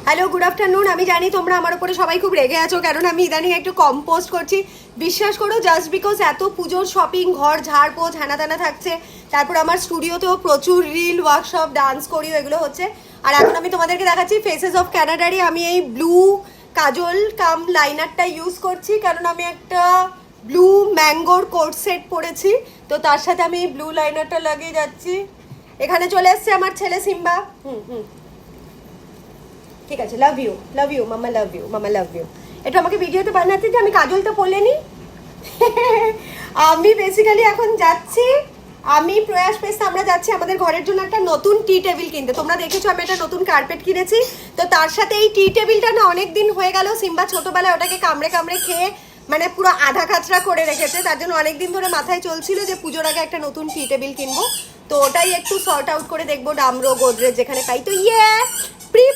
Hello, good afternoon. আমি জানি তোমরা আমার উপরে সবাই খুব রেগে আছো, কারণ আমি ইদানিং একটু কম পোস্ট করছি। বিশ্বাস করো, জাস্ট বিকজ এত পুজোর শপিং, ঘর ঝাড়পোছ হ্যানা ত্যানা থাকছে। তারপর আমার স্টুডিওতেও প্রচুর রিল, ওয়ার্কশপ, ডান্স করিও, এগুলো হচ্ছে। আর এখন আমি তোমাদেরকে দেখাচ্ছি ফেসেস অফ ক্যানাডারই আমি এই ব্লু কাজল কাম লাইনারটা ইউজ করছি, কারণ আমি একটা ব্লু ম্যাঙ্গোর কোট সেট পরেছি, তো তার সাথে আমি এই ব্লু লাইনারটা লাগিয়ে যাচ্ছি। এখানে চলে এসছে আমার ছেলে সিম্বা। ঠিক আছে, লাভ ইউ মামা, লাভ ইউ। এটা আমাকে ভিডিওতে বানাতে যে আমি কাজলটা পরলে নি। আমি বেসিক্যালি এখন যাচ্ছি, আমি প্রয়াস পেস্ট আমরা যাচ্ছি আমাদের ঘরের জন্য একটা নতুন টি টেবিল কিনতে। তোমরা দেখেছো আমি একটা নতুন কার্পেট কিনেছি, তো তার সাথে এই টি টেবিলটা না অনেক দিন হয়ে গেল, সিম্বা ছোটবেলায় ওটাকে কামড়ে কামড়ে খেয়ে মানে পুরো আধা কাচরা করে রেখেছে। তার জন্য অনেকদিন ধরে মাথায় চলছিল যে পুজোর আগে একটা নতুন টি টেবিল কিনবো, তো ওটাই একটু সর্ট আউট করে দেখবো ডামরো গোদরেজ যেখানে পাই। তো ইয়ে প্রি